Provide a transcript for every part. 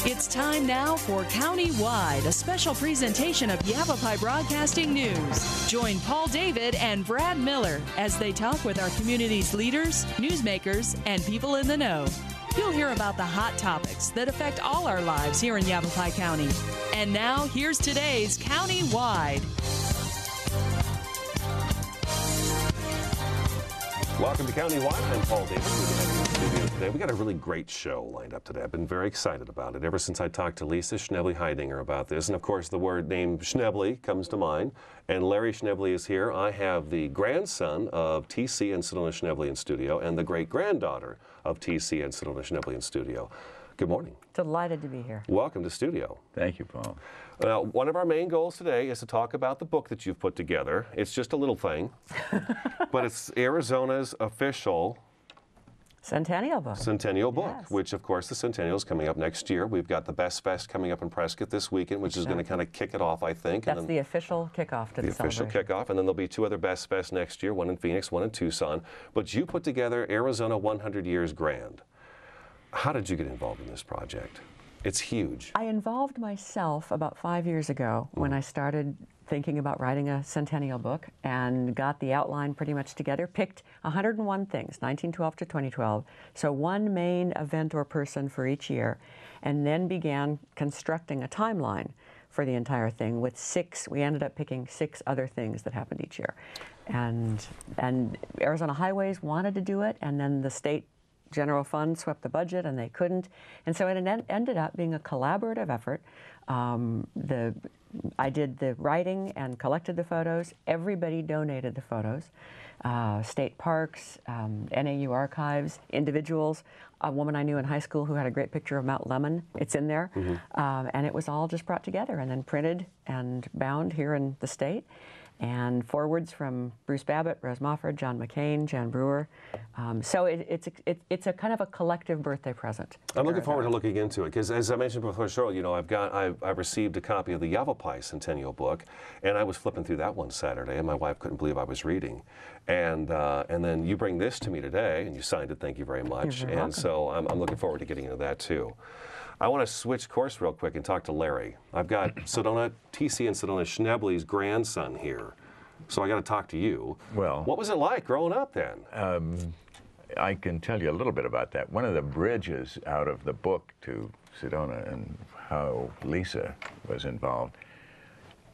It's time now for Countywide, a special presentation of Yavapai Broadcasting News. Join Paul David and Brad Miller as they talk with our community's leaders, newsmakers, and people in the know. You'll hear about the hot topics that affect all our lives here in Yavapai County. And now, here's today's Countywide. Welcome to Countywide. I'm Paul David. We're in the studio today. We got a really great show lined up today. I've been very excited about it ever since I talked to Lisa Schneble-Heidinger about this. And of course, the word name Schneble comes to mind. And Larry Schneble is here. I have the grandson of TC and Sedona Schneble in studio and the great-granddaughter of TC and Sedona Schneble in studio. Good morning. Delighted to be here. Welcome to studio. Thank you, Paul. One of our main goals today is to talk about the book that you've put together. It's just a little thing, but it's Arizona's official Centennial book. Yes. Which, of course, the Centennial is coming up next year. We've got the Best Fest coming up in Prescott this weekend, which is going to kind of kick it off, I think. That's the official kickoff to the official celebration. kickoff, and then there'll be two other Best Fest next year, one in Phoenix, one in Tucson. But you put together Arizona 100 Years Grand. How did you get involved in this project? It's huge. I involved myself about 5 years ago when I started thinking about writing a centennial book and got the outline pretty much together, picked 101 things, 1912 to 2012, so one main event or person for each year, and then began constructing a timeline for the entire thing with we ended up picking 6 other things that happened each year. And Arizona Highways wanted to do it, and then the state General Fund swept the budget and they couldn't. And so it ended up being a collaborative effort. I did the writing and collected the photos. Everybody donated the photos. State parks, NAU archives, individuals. A woman I knew in high school who had a great picture of Mount Lemmon. It's in there. And it was all just brought together and then printed and bound here in the state. And forwards from Bruce Babbitt, Rose Mofford, John McCain, Jan Brewer. So it's a kind of a collective birthday present. I'm looking forward to looking into it because, as I mentioned before, Cheryl, you know, I've received a copy of the Yavapai Centennial book, and I was flipping through that one Saturday, and my wife couldn't believe I was reading. And then you bring this to me today, and you signed it. Thank you very much. You're welcome. So I'm looking forward to getting into that too. I want to switch course real quick and talk to Larry. I've got Sedona, TC and Sedona Schneble's grandson here, so I got to talk to you. Well, what was it like growing up then? I can tell you a little bit about that. One of the bridges out of the book to Sedona and how Lisa was involved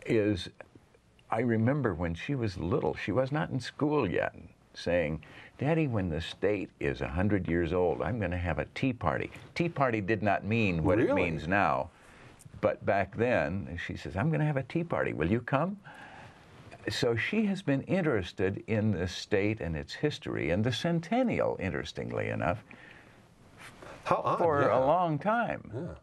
is I remember when she was little, she was not in school yet, saying, "Daddy, when the state is 100 years old, I'm going to have a tea party." Tea party did not mean what it means now. But back then, she says, "I'm going to have a tea party. Will you come?" So she has been interested in the state and its history, and the Centennial, interestingly enough, for a long time. Yeah.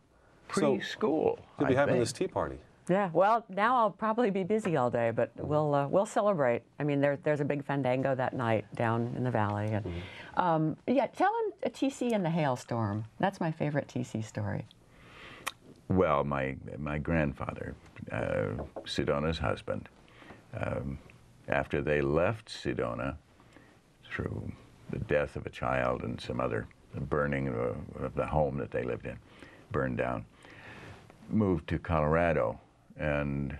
Preschool. You'll be having this tea party. Yeah, well, now I'll probably be busy all day, but we'll celebrate. I mean, there's a big fandango that night down in the valley. And, yeah, tell him a TC and the hailstorm. That's my favorite TC story. Well, my grandfather, Sedona's husband, after they left Sedona through the death of a child and some other burning of the home that they lived in, burned down, moved to Colorado. And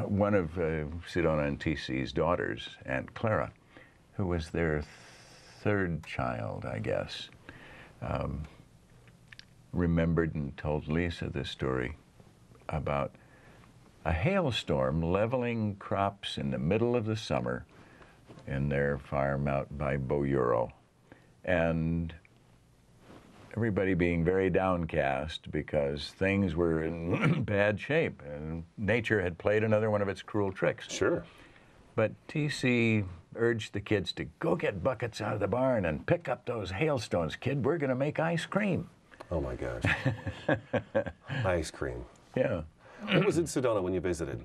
one of Sedona and TC's daughters, Aunt Clara, who was their third child, I guess, remembered and told Lisa this story about a hailstorm leveling crops in the middle of the summer in their farm out by Boyuro, and everybody being very downcast because things were in bad shape and nature had played another one of its cruel tricks. Sure. But TC urged the kids to go get buckets out of the barn and pick up those hailstones, kid. We're going to make ice cream. Oh my gosh. Ice cream. Yeah. What was in Sedona when you visited?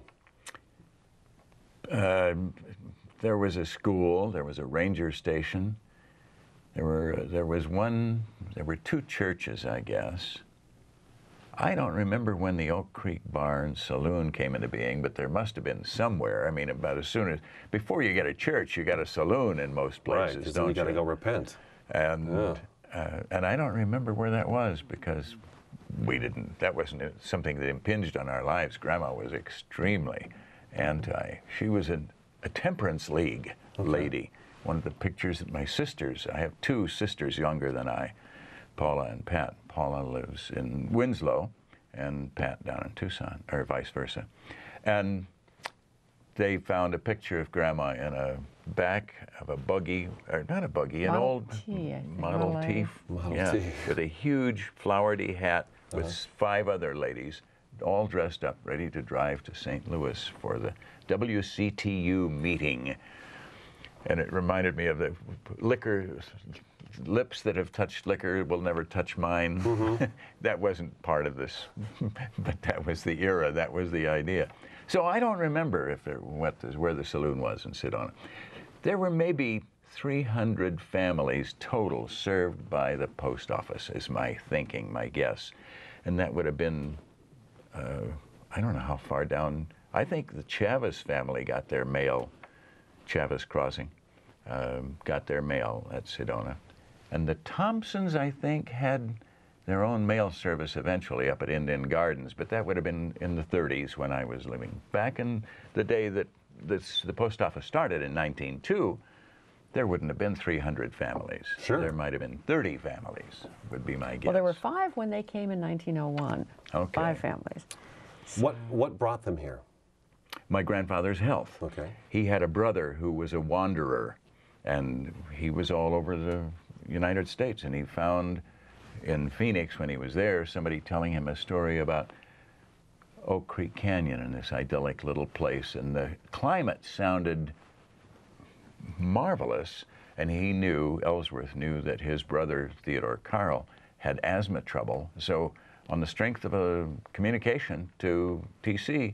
There was a school, there was a ranger station, there were 2 churches, I guess. I don't remember when the Oak Creek Barn Saloon came into being, but there must have been somewhere. I mean, about as soon as, before you get a church, you got a saloon in most places, right, don't you? Got to go repent. And I don't remember where that was because that wasn't something that impinged on our lives. Grandma was extremely anti. She was a Temperance League lady. One of the pictures that my sisters, I have two sisters younger than I, Paula and Pat. Paula lives in Winslow and Pat down in Tucson, or vice versa. And they found a picture of Grandma in a back of a buggy, or not a buggy, an old Model T, with a huge flowery hat with 5 other ladies, all dressed up, ready to drive to St. Louis for the WCTU meeting. And it reminded me of the liquor, lips that have touched liquor will never touch mine. That wasn't part of this, but that was the era, that was the idea. So I don't remember where the saloon was in Sedona. There were maybe 300 families total served by the post office, is my thinking, my guess. And that would have been, I don't know how far down. I think the Chavez family got their mail, Chavez Crossing, got their mail at Sedona. And the Thompsons, I think, had their own mail service eventually up at Indian Gardens, but that would have been in the 30s when I was living. Back in the day that the post office started in 1902, there wouldn't have been 300 families. Sure. There might have been 30 families, would be my guess. Well, there were 5 when they came in 1901. Okay. 5 families. What brought them here? My grandfather's health. Okay. He had a brother who was a wanderer, and he was all over the United States, and he found in Phoenix, when he was there, somebody telling him a story about Oak Creek Canyon and this idyllic little place, and the climate sounded marvelous, and he knew, Ellsworth knew, that his brother, Theodore Carl, had asthma trouble. So on the strength of a communication to TC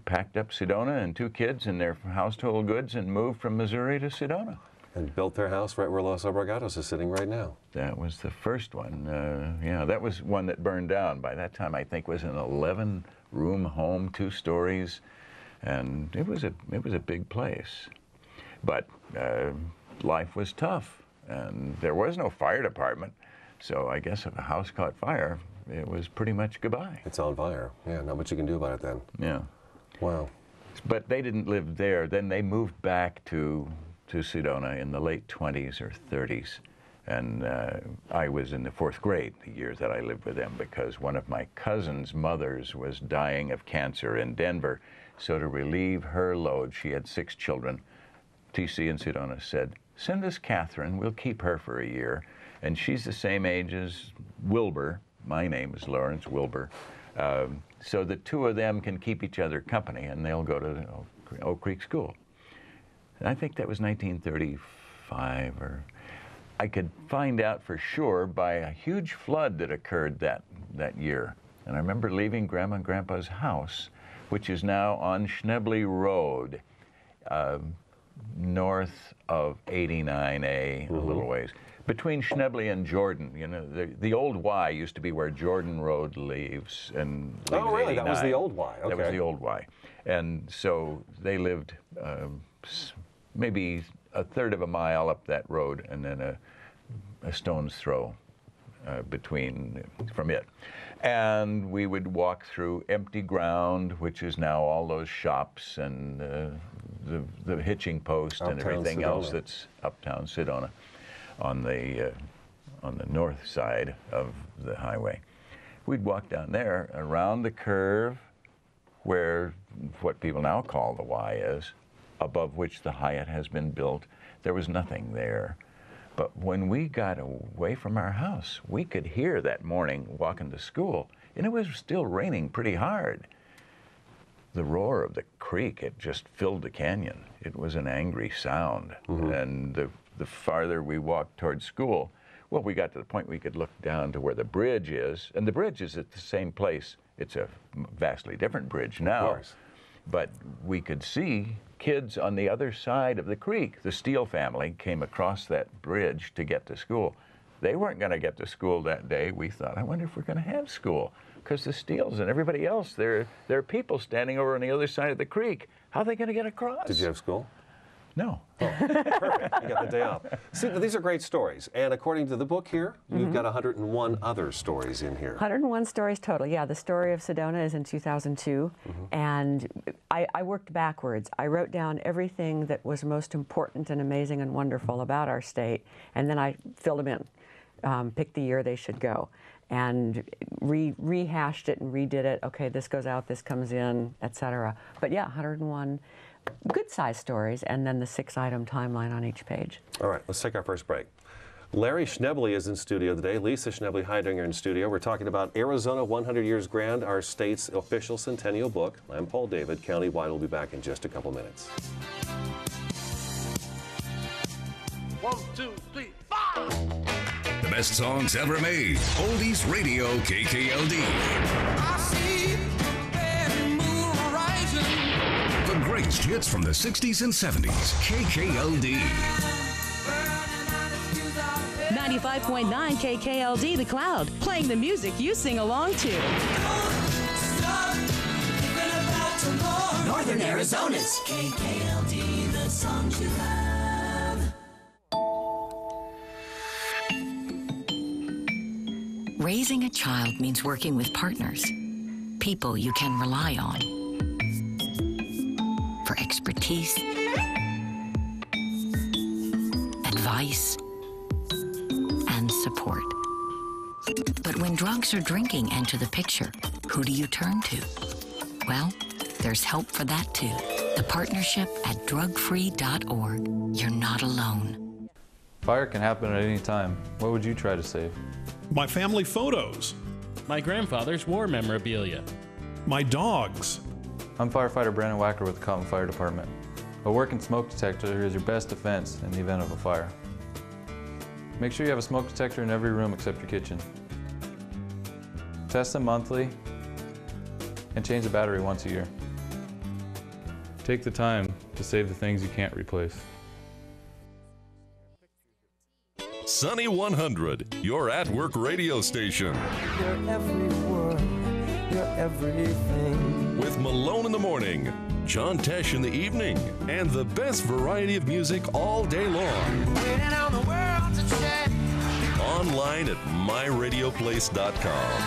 packed up Sedona and 2 kids and their household goods and moved from Missouri to Sedona. And built their house right where Los Obregados is sitting right now. That was the first one. Yeah, that was one that burned down. By that time, I think, was an 11-room home, 2 stories, and it was a big place. But life was tough, and there was no fire department. So I guess if a house caught fire, it was pretty much goodbye. It's on fire. Yeah, not much you can do about it then. Yeah. Wow. But they didn't live there. Then they moved back to Sedona in the late 20s or 30s. And I was in the 4th grade the year that I lived with them, because one of my cousin's mothers was dying of cancer in Denver. So to relieve her load, she had 6 children. TC in Sedona said, "Send us Catherine, we'll keep her for a year." And she's the same age as Wilbur. My name is Lawrence Wilbur. So the 2 of them can keep each other company, and they'll go to Oak Creek School. And I think that was 1935, or I could find out for sure by a huge flood that occurred that year. And I remember leaving Grandma and Grandpa's house, which is now on Schnebly Road, north of 89A, a little ways. Between Schnebly and Jordan, you know, the old Y used to be where Jordan Road leaves. And oh, really? 89. That was the old Y. Okay. That was the old Y. And so they lived maybe a third of a mile up that road, and then a stone's throw from it. And we would walk through empty ground, which is now all those shops and the hitching post and everything Sedona. else that's uptown Sedona on the north side of the highway. We'd walk down there around the curve where what people now call the Y is, above which the Hyatt has been built. There was nothing there. But when we got away from our house, we could hear that morning walking to school, and it was still raining pretty hard. The roar of the creek, it just filled the canyon. It was an angry sound. And the farther we walked towards school, well, we got to the point we could look down to where the bridge is, and the bridge is at the same place. It's a vastly different bridge now. Of course. But we could see kids on the other side of the creek. The Steele family came across that bridge to get to school. They weren't going to get to school that day. We thought, I wonder if we're going to have school, because the Steeles and everybody else, there are people standing over on the other side of the creek. How are they going to get across? Did you have school? No. Oh, perfect. You got the day off. See, these are great stories. And according to the book here, you've got 101 other stories in here. 101 stories total. Yeah, the story of Sedona is in 2002. And I worked backwards. I wrote down everything that was most important and amazing and wonderful about our state. And then I filled them in, picked the year they should go. And rehashed it and redid it. Okay, this goes out, this comes in, etc. But yeah, 101 good-sized stories, and then the 6-item timeline on each page. All right, let's take our first break. Larry Schneble is in studio today. Lisa Schneble-Heidinger in studio. We're talking about Arizona 100 Years Grand, our state's official centennial book. I'm Paul David. Countywide will be back in just a couple minutes. 1, 2, 3, 4! The best songs ever made. Oldies Radio KKLD. I see the red moon rising. The greatest hits from the 60s and 70s. KKLD. 95.9 KKLD The Cloud, playing the music you sing along to. Northern Arizona's KKLD, the songs you love. Raising a child means working with partners, people you can rely on, for expertise, advice, and support. But when drugs or drinking enter the picture, who do you turn to? Well, there's help for that too. The partnership at drugfree.org. You're not alone. Fire can happen at any time. What would you try to save? My family photos. My grandfather's war memorabilia. My dogs. I'm firefighter Brandon Wacker with the Cotton Fire Department. A working smoke detector is your best defense in the event of a fire. Make sure you have a smoke detector in every room except your kitchen. Test them monthly and change the battery once a year. Take the time to save the things you can't replace. Sunny 100, your at-work radio station. You're every word, you're everything. With Malone in the morning, John Tesh in the evening, and the best variety of music all day long. Waiting on the world to check. Online at myradioplace.com.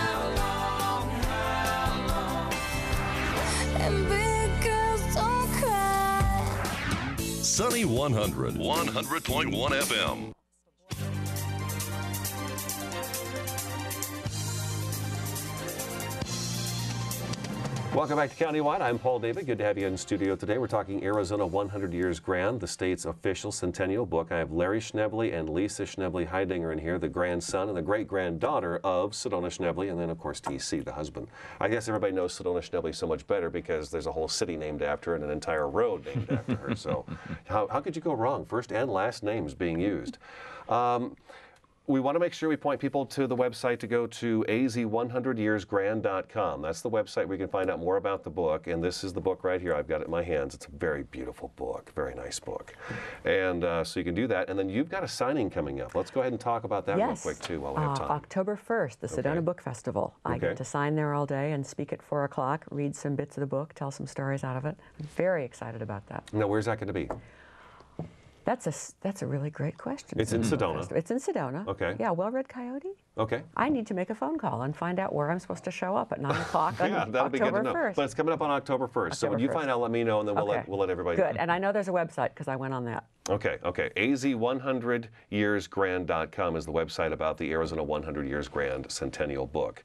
And big girls don't cry. Sunny 100, 100.1 FM. Welcome back to Countywide. I'm Paul David. Good to have you in studio today. We're talking Arizona 100 Years Grand, the state's official centennial book. I have Larry Schneble and Lisa Schneble-Heidinger in here, the grandson and the great-granddaughter of Sedona Schneble, and then, of course, TC, the husband. I guess everybody knows Sedona Schneble so much better because there's a whole city named after her and an entire road named after her. So how could you go wrong? First and last names being used. We want to make sure we point people to the website to go to az100yearsgrand.com. That's the website where you can find out more about the book. And this is the book right here. I've got it in my hands. It's a very beautiful book, very nice book. And so you can do that. And then you've got a signing coming up. Let's go ahead and talk about that real quick, too, while we have time. October 1st, the Sedona Book Festival. I get to sign there all day and speak at 4 o'clock, read some bits of the book, tell some stories out of it. I'm very excited about that. Now, where's that going to be? That's a really great question. It's in Sedona. It's in Sedona. Okay. Yeah, Well-Read Coyote. Okay. I need to make a phone call and find out where I'm supposed to show up at 9 o'clock on that'll be good to know. 1st. But it's coming up on October 1st. So when you find out, let me know, and then we'll let everybody know. Good, and I know there's a website because I went on that. Okay. az100yearsgrand.com is the website about the Arizona 100 Years Grand Centennial Book.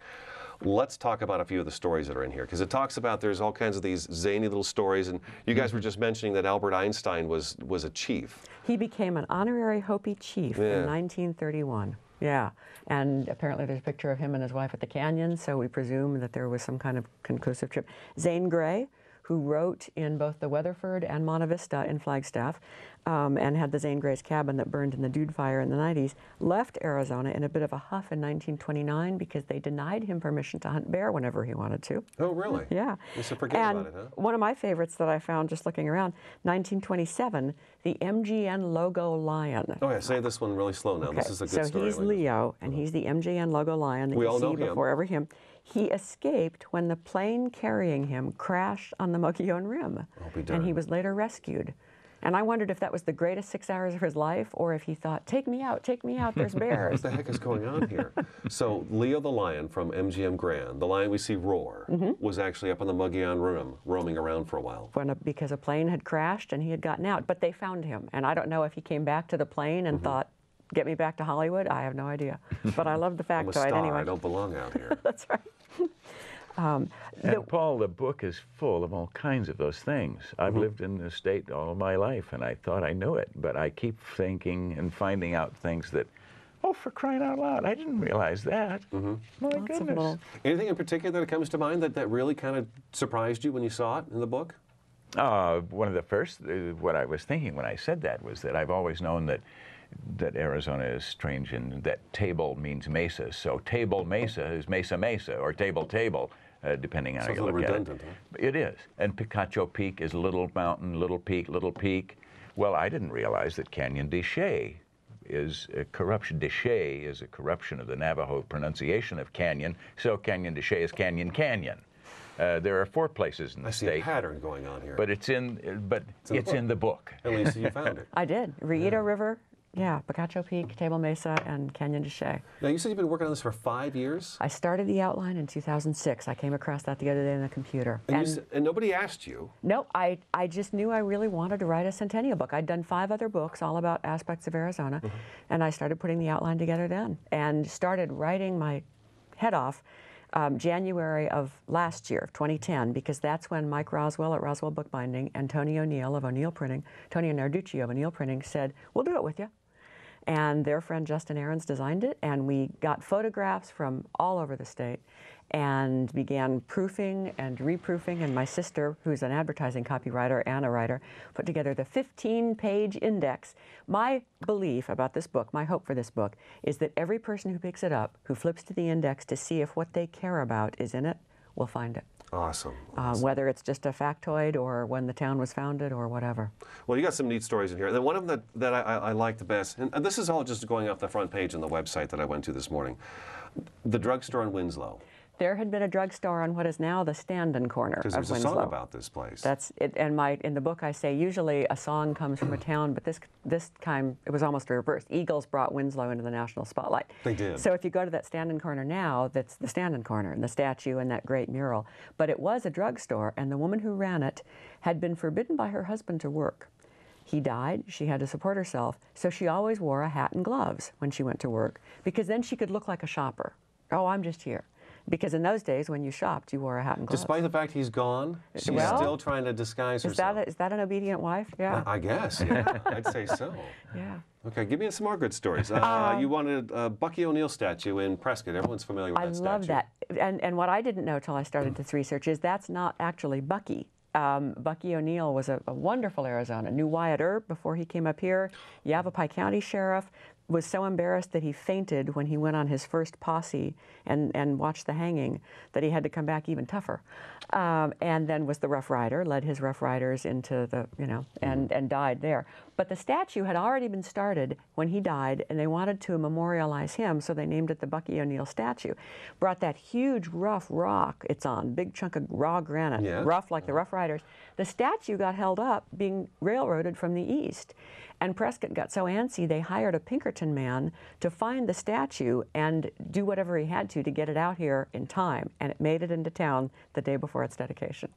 Let's talk about a few of the stories that are in here, because it talks about there's all kinds of these zany little stories, and you guys were just mentioning that Albert Einstein was a chief. He became an honorary Hopi chief in 1931. Yeah, and apparently there's a picture of him and his wife at the canyon, so we presume that there was some kind of conclusive trip. Zane Grey, who wrote in both the Weatherford and Monte Vista in Flagstaff, and had the Zane Grey's cabin that burned in the Dude Fire in the 90s, left Arizona in a bit of a huff in 1929 because they denied him permission to hunt bear whenever he wanted to. Oh, really? Yeah. So forget about it, huh? One of my favorites that I found just looking around, 1927, the MGN logo lion. Oh, yeah, say this one really slow now. Okay. This is a good story. So he's Leo, and he's the MGN logo lion that we you all see know him. before every hymn. He escaped when the plane carrying him crashed on the Mogollon Rim, I'll be darned. and he was later rescued. And I wondered if that was the greatest 6 hours of his life, or if he thought, take me out, there's bears. What the heck is going on here? So Leo the lion from MGM Grand, the lion we see roar, was actually up on the Mogollon Rim, roaming around for a while. Because a plane had crashed and he had gotten out, but they found him. And I don't know if he came back to the plane and thought, get me back to Hollywood? I have no idea. But I love the factoid I'm a star. anyway. I don't belong out here. That's right. And Paul, the book is full of all kinds of those things. I've lived in the state all my life, and I thought I knew it, but I keep thinking and finding out things that, oh, for crying out loud, I didn't realize that. My goodness. Anything in particular that comes to mind that really kind of surprised you when you saw it in the book? One of the first, what I was thinking when I said that was that I've always known that Arizona is strange and that table means mesa. So table mesa is mesa mesa or table table, depending on how you look redundant, at it. Huh? It is. And Picacho Peak is little mountain, little peak, little peak. Well, I didn't realize that Canyon de Chelly is a corruption. De Chelly is a corruption of the Navajo pronunciation of canyon. So Canyon de Chelly is canyon canyon. There are 4 places in the state. I see a pattern going on here. But it's in the book. At least you found it. I did. Riedo River, Picacho Peak, Table Mesa, and Canyon de Chelly. Now, you said you've been working on this for 5 years? I started the outline in 2006. I came across that the other day on the computer. And nobody asked you? No, I just knew I really wanted to write a centennial book. I'd done 5 other books, all about aspects of Arizona, and I started putting the outline together then, and started writing my head off January of last year, 2010, because that's when Mike Roswell at Roswell Bookbinding and Tony O'Neill of O'Neill Printing, Tony Narducci of O'Neill Printing said, we'll do it with you. And their friend Justin Ahrens designed it, and we got photographs from all over the state and began proofing and reproofing, and my sister, who's an advertising copywriter and a writer, put together the 15-page index. My belief about this book, my hope for this book, is that every person who picks it up, who flips to the index to see if what they care about is in it, will find it. Awesome. Whether it's just a factoid or when the town was founded or whatever. Well, you got some neat stories in here. And then one of them that I like the best, and this is all just going off the front page on the website that I went to this morning, the drugstore in Winslow. There had been a drugstore on what is now the Stand-In Corner of Winslow. Because there's a song about this place. That's it. And in the book I say usually a song comes from a town, but this time it was almost the reverse. Eagles brought Winslow into the national spotlight. They did. So if you go to that Stand-In Corner now, that's the Stand-In Corner and the statue and that great mural. But it was a drugstore, and the woman who ran it had been forbidden by her husband to work. He died, she had to support herself, so she always wore a hat and gloves when she went to work, because then she could look like a shopper. Oh, I'm just here. Because in those days, when you shopped, you wore a hat and gloves. Despite the fact he's gone, she's still trying to disguise herself. Is that an obedient wife? Yeah. I guess, yeah. I'd say so. Yeah. Okay, give me some more good stories. You wanted a Bucky O'Neill statue in Prescott. Everyone's familiar with that statue. I love that. And what I didn't know till I started this research is that's not actually Bucky. Bucky O'Neill was a wonderful Arizona. Knew Wyatt Earp before he came up here. Yavapai County Sheriff. Was so embarrassed that he fainted when he went on his first posse and watched the hanging that he had to come back even tougher. And then was the Rough Rider, led his Rough Riders into the, and died there. But the statue had already been started when he died, and they wanted to memorialize him, so they named it the Bucky O'Neill statue. Brought that huge rough rock it's on, big chunk of raw granite, rough like the Rough Riders. The statue got held up being railroaded from the east. And Prescott got so antsy, they hired a Pinkerton man to find the statue and do whatever he had to get it out here in time. And it made it into town the day before its dedication.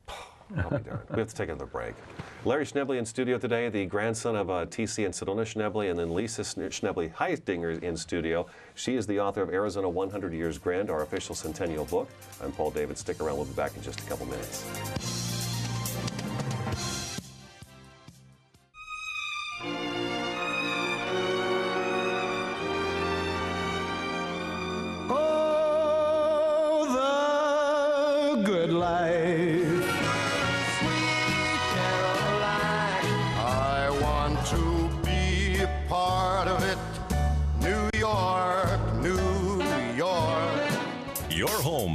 I'll be darned. We have to take another break. Larry Schneble in studio today, the grandson of T.C. and Sedona Schneble, and then Lisa Schneble Heidinger in studio. She is the author of Arizona 100 Years Grand, our official centennial book. I'm Paul David. Stick around. We'll be back in just a couple minutes.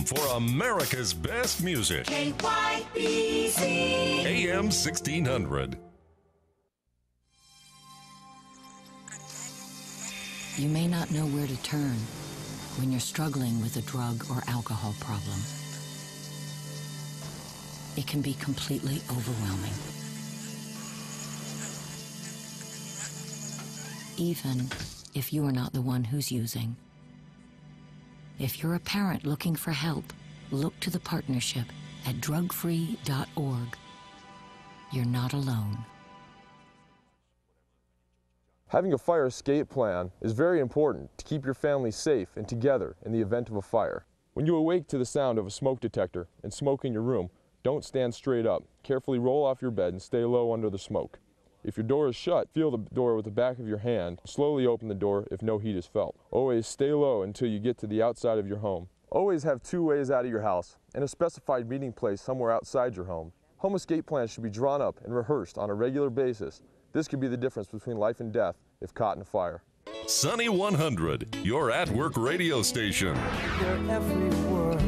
For America's best music. KYBZ. AM 1600. You may not know where to turn when you're struggling with a drug or alcohol problem. It can be completely overwhelming. even if you are not the one who's using. If you're a parent looking for help, look to the partnership at drugfree.org. You're not alone. Having a fire escape plan is very important to keep your family safe and together in the event of a fire. When you awake to the sound of a smoke detector and smoke in your room, don't stand straight up. Carefully roll off your bed and stay low under the smoke. If your door is shut, feel the door with the back of your hand. Slowly open the door if no heat is felt. Always stay low until you get to the outside of your home. Always have 2 ways out of your house and a specified meeting place somewhere outside your home. Home escape plans should be drawn up and rehearsed on a regular basis. This could be the difference between life and death if caught in a fire. Sunny 100, your at-work radio station. You're every word,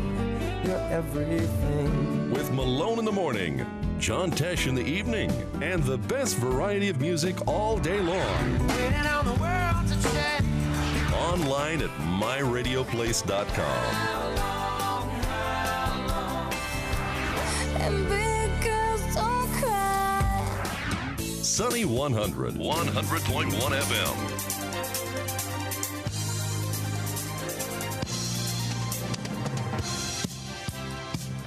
you're everything. With Malone in the morning, John Tesh in the evening, and the best variety of music all day long. Waiting on the world to check. Online at myradioplace.com. And big girls don't cry. Sunny 100, 100.1 FM.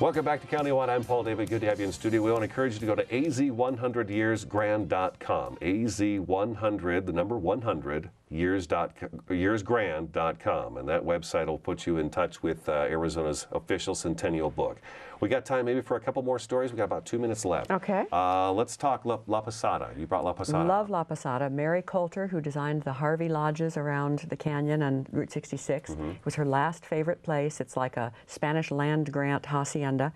Welcome back to Countywide. I'm Paul David. Good to have you in studio. We want to encourage you to go to az100yearsgrand.com. az100, the number 100, yearsgrand.com. And that website will put you in touch with Arizona's official centennial book. We got time maybe for a couple more stories. We got about 2 minutes left. Okay. Let's talk La Posada. You brought La Posada. Love La Posada. Mary Coulter, who designed the Harvey Lodges around the canyon on Route 66, it was her last favorite place. It's like a Spanish land grant hacienda.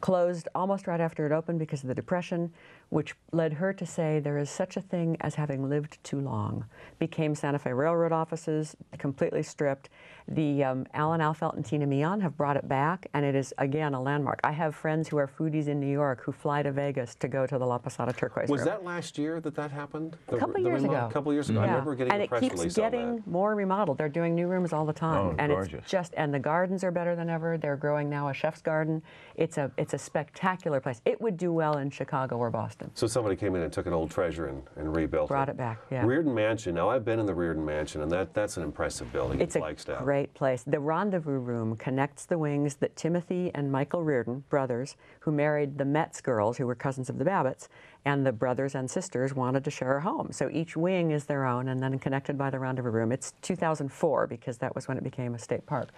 Closed almost right after it opened because of the Depression, which led her to say there is such a thing as having lived too long. Became Santa Fe Railroad offices, completely stripped. The Alan Alfelt and Tina Meehan have brought it back, and it is, again, a landmark. I have friends who are foodies in New York who fly to Vegas to go to the La Posada Turquoise Was Room. that last year that happened? A couple years ago. A couple years ago. I remember getting a press release on that. And it keeps getting more remodeled. They're doing new rooms all the time. Oh, and gorgeous. It's just, and the gardens are better than ever. They're growing now a chef's garden. It's a spectacular place. It would do well in Chicago or Boston. So somebody came in and took an old treasure and rebuilt Brought it back, yeah. Reardon Mansion. Now, I've been in the Reardon Mansion, and that's an impressive building. It's a great place. The Rendezvous Room connects the wings that Timothy and Michael Reardon, brothers, who married the Metz girls, who were cousins of the Babbitts, and the brothers and sisters wanted to share a home. So each wing is their own and then connected by the Rendezvous Room. It's 2004 because that was when it became a state park.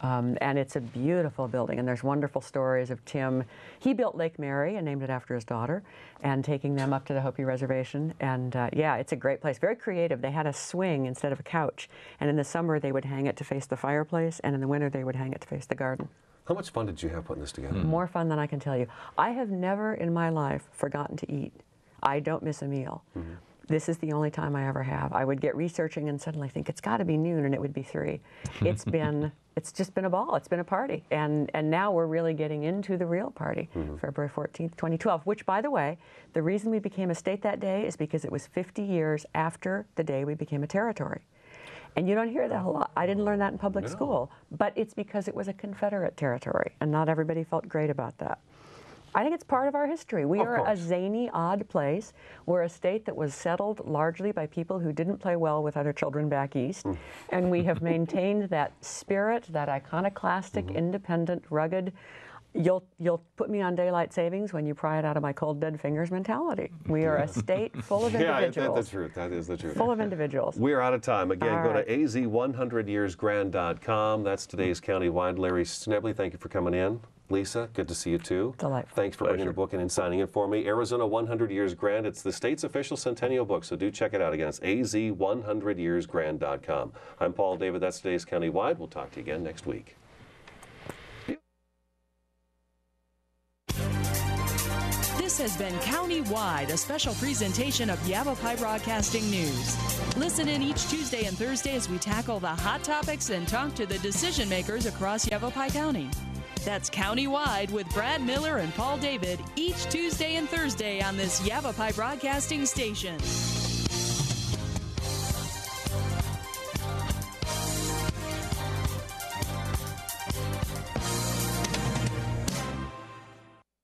And it's a beautiful building, and there's wonderful stories of Tim. He built Lake Mary and named it after his daughter, and taking them up to the Hopi Reservation. And yeah, it's a great place. Very creative. They had a swing instead of a couch, and in the summer they would hang it to face the fireplace, and in the winter they would hang it to face the garden. How much fun did you have putting this together? More fun than I can tell you. I have never in my life forgotten to eat. I don't miss a meal. This is the only time I ever have. I would get researching and suddenly think it's got to be noon, and it would be 3. It's just been a ball. It's been a party, and now we're really getting into the real party. February 14th, 2012. Which, by the way, the reason we became a state that day is because it was 50 years after the day we became a territory. And you don't hear that a lot. I didn't learn that in public school, but it's because it was a Confederate territory, and not everybody felt great about that. I think it's part of our history. We are a zany, odd place. We're a state that was settled largely by people who didn't play well with other children back east. And we have maintained that spirit, that iconoclastic, independent, rugged, you'll put me on daylight savings when you pry it out of my cold dead fingers mentality. We are a state full of individuals. Yeah, that's the truth. That is the truth. Full of individuals. We're out of time. Again, go right. to az100yearsgrand.com. That's today's Countywide. Larry Schnebley, thank you for coming in. Lisa, good to see you too. Delightful. Thanks for bringing the book in and signing it for me. Arizona 100 Years Grand. It's the state's official centennial book, so do check it out. Again, it's az100yearsgrand.com. I'm Paul David. That's today's Countywide. We'll talk to you again next week. This has been Countywide, a special presentation of Yavapai Broadcasting News. Listen in each Tuesday and Thursday as we tackle the hot topics and talk to the decision makers across Yavapai County. That's Countywide with Brad Miller and Paul David each Tuesday and Thursday on this Yavapai Broadcasting station.